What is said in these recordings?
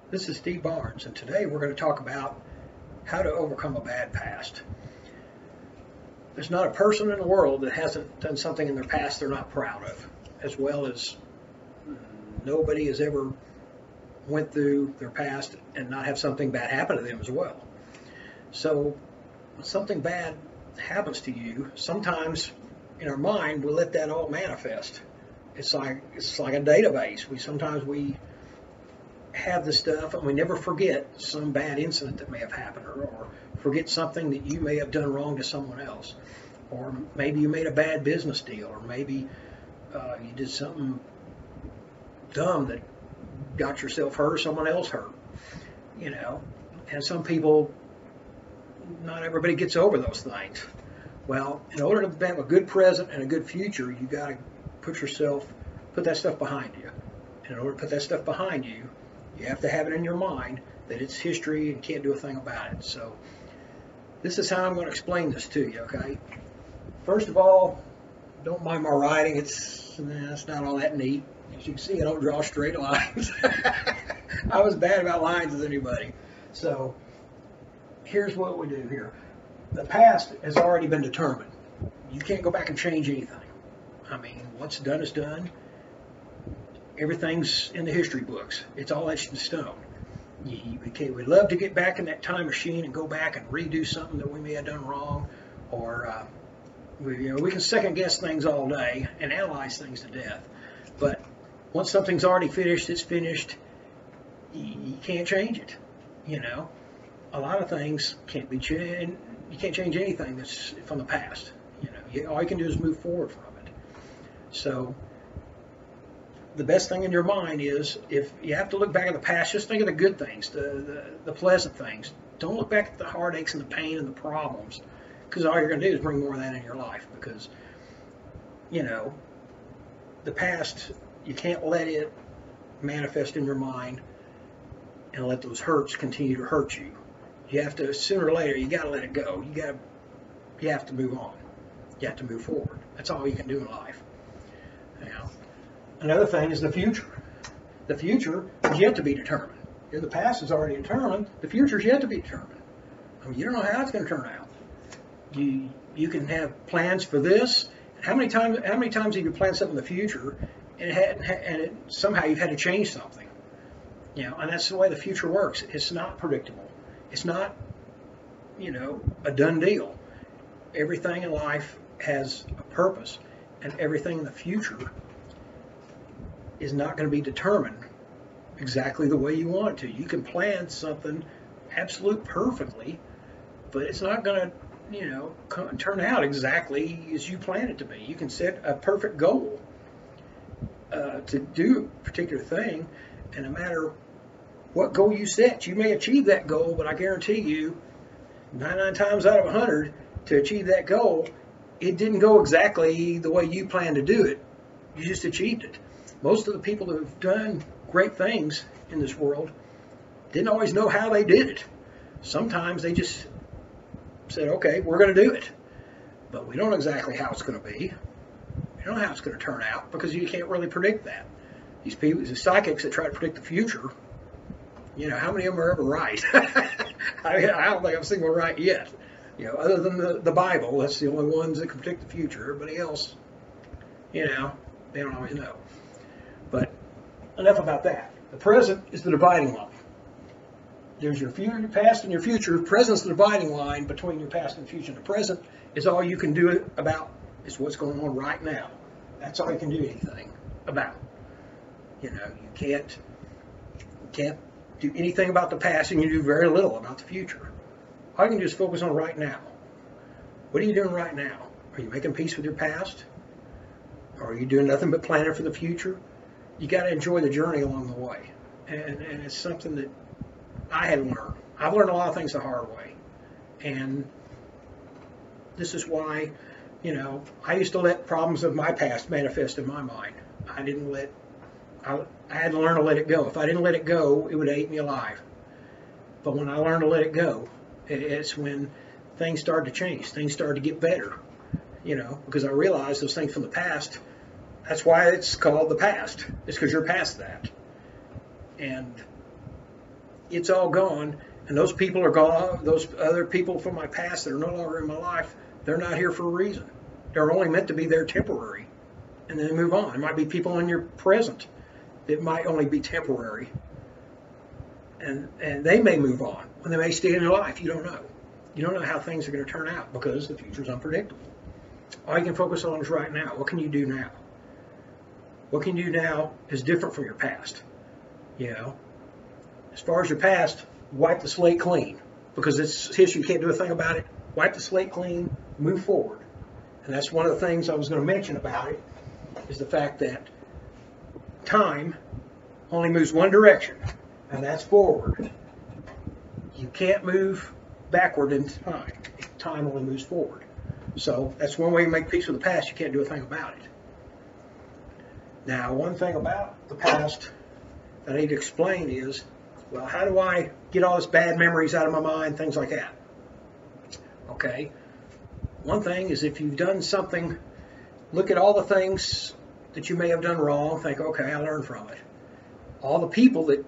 This is Steve Barnes, and today we're going to talk about how to overcome a bad past. There's not a person in the world that hasn't done something in their past they're not proud of, as well as nobody has ever went through their past and not have something bad happen to them as well. So when something bad happens to you, sometimes in our mind we let that all manifest. It's like a database. Sometimes we have the stuff and we never forget some bad incident that may have happened, or forget something that you may have done wrong to someone else, or maybe you made a bad business deal, or maybe you did something dumb that got yourself hurt or someone else hurt, and some people, not everybody gets over those things. Well, in order to have a good present and a good future, you got to put that stuff behind you. And in order to put that stuff behind you, you have to have it in your mind that it's history and can't do a thing about it. So this is how I'm going to explain this to you, okay? First of all, don't mind my writing. It's not all that neat. As you can see, I don't draw straight lines. I'm as bad about lines as anybody. So here's what we do here. The past has already been determined. You can't go back and change anything. I mean, what's done is done. Everything's in the history books. It's all etched in stone. We'd love to get back in that time machine and go back and redo something that we may have done wrong, or we can second guess things all day and analyze things to death. But once something's already finished, it's finished. You can't change it. A lot of things can't be changed. You can't change anything that's from the past. All you can do is move forward from it. So the best thing in your mind is, if you have to look back at the past, just think of the good things, the pleasant things. Don't look back at the heartaches and the pain and the problems, because all you're going to do is bring more of that in your life. Because the past, you can't let it manifest in your mind and let those hurts continue to hurt you. You have to, sooner or later, you got to let it go. You have to move on. You have to move forward. That's all you can do in life. Another thing is the future. The future is yet to be determined. If the past is already determined, the future is yet to be determined. I mean, you don't know how it's going to turn out. You can have plans for this. How many times have you planned something in the future and somehow you've had to change something? And that's the way the future works. It's not predictable. It's not, a done deal. Everything in life has a purpose, and everything in the future is not going to be determined exactly the way you want it to. You can plan something absolute perfectly, but it's not going to, turn out exactly as you plan it to be. You can set a perfect goal to do a particular thing, and no matter what goal you set, you may achieve that goal, but I guarantee you, 99 times out of 100, to achieve that goal, it didn't go exactly the way you planned to do it. You just achieved it. Most of the people that have done great things in this world didn't always know how they did it. Sometimes they just said, okay, we're going to do it. But we don't know exactly how it's going to be. We don't know how it's going to turn out, because you can't really predict that. These people, these psychics that try to predict the future, how many of them are ever right? I don't think I've seen one right yet. Other than the Bible, that's the only ones that can predict the future. Everybody else, they don't always know. But enough about that. The present is the dividing line. There's your past and your future. Present's the dividing line between your past and future. The present is all you can do about. Is what's going on right now. That's all you can do anything about. You can't do anything about the past, and you do very little about the future. All you can do is focus on right now. What are you doing right now? Are you making peace with your past? Or are you doing nothing but planning for the future? You got to enjoy the journey along the way. And it's something that I had to learn. I've learned a lot of things the hard way. And this is why, I used to let problems of my past manifest in my mind. I had to learn to let it go. If I didn't let it go, it would have ate me alive. But when I learned to let it go, it's when things started to change. Things started to get better, because I realized those things from the past, that's why it's called the past. It's because you're past that. And it's all gone, and those people are gone. Those other people from my past that are no longer in my life, they're not here for a reason. They're only meant to be there temporary, and then move on. It might be people in your present that might only be temporary, and they may move on, and they may stay in your life. You don't know. You don't know how things are going to turn out because the future is unpredictable. All you can focus on is right now. What can you do now? What can you do now is different from your past. You know, as far as your past, wipe the slate clean, because it's history. You can't do a thing about it. Wipe the slate clean, move forward. And that's one of the things I was going to mention about it, is the fact that time only moves one direction, and that's forward. You can't move backward in time. Time only moves forward. So that's one way to make peace with the past. You can't do a thing about it. Now, one thing about the past that I need to explain is, well, how do I get all this bad memories out of my mind, things like that? Okay. One thing is, if you've done something, look at all the things that you may have done wrong, think, okay, I learned from it. All the people that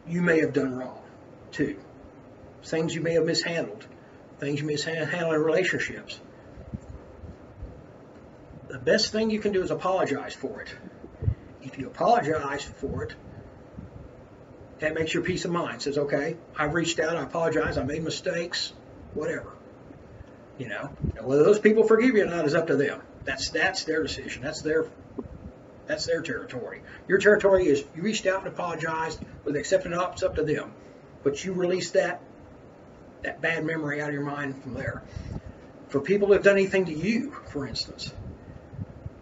you may have done wrong, too. Things you may have mishandled, things you mishandled in relationships. The best thing you can do is apologize for it. If you apologize for it, that makes your peace of mind. Says, okay, I've reached out, I apologize, I made mistakes, whatever. You know, whether those people forgive you or not is up to them. That's their decision. That's their territory. Your territory is you reached out and apologized, whether they accept it or not, it's up to them. But you release that bad memory out of your mind from there. For people who have done anything to you, for instance,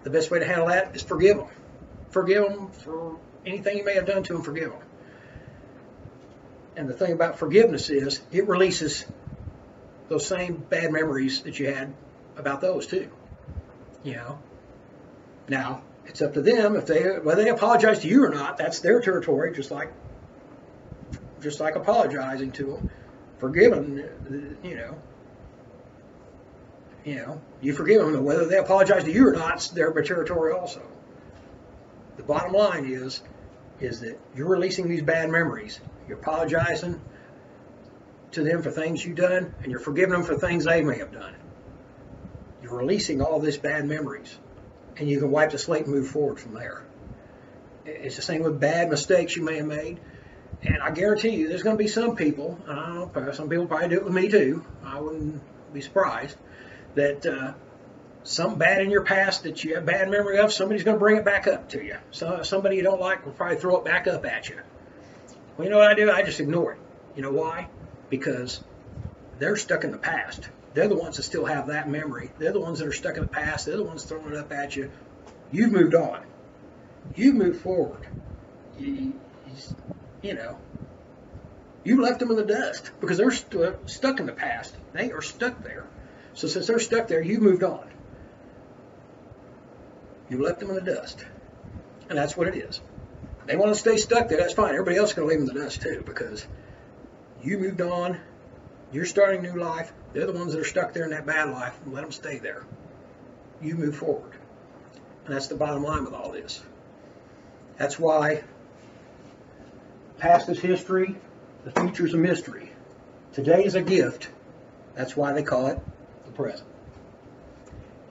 the best way to handle that is forgive them. Forgive them for anything you may have done to them, forgive them. And the thing about forgiveness is it releases those same bad memories that you had about those too. You know. Now, it's up to them whether they apologize to you or not. That's their territory, just like apologizing to them. Forgiving, you forgive them, whether they apologize to you or not, it's their territory also. The bottom line is that you're releasing these bad memories. You're apologizing to them for things you've done, and you're forgiving them for things they may have done. You're releasing all these bad memories, and you can wipe the slate and move forward from there. It's the same with bad mistakes you may have made. And I guarantee you, there's going to be some people, I don't know, some people probably do it with me too, I wouldn't be surprised, that something bad in your past that you have bad memory of, somebody's going to bring it back up to you. So somebody you don't like will probably throw it back up at you. Well, you know what I do? I just ignore it. You know why? Because they're stuck in the past. They're the ones that still have that memory. They're the ones that are stuck in the past. They're the ones throwing it up at you. You've moved on. You've moved forward. You left them in the dust because they're stuck in the past. They are stuck there. So since they're stuck there, you've moved on. You left them in the dust. And that's what it is. They want to stay stuck there, that's fine. Everybody else is going to leave them in the dust too, because you moved on. You're starting a new life. They're the ones that are stuck there in that bad life. Let them stay there. You move forward. And that's the bottom line with all this. That's why past is history, the future's a mystery. Today is a gift. That's why they call it the present.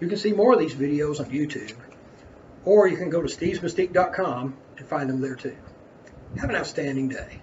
You can see more of these videos on YouTube, or you can go to stevesmystique.com and find them there too. Have an outstanding day.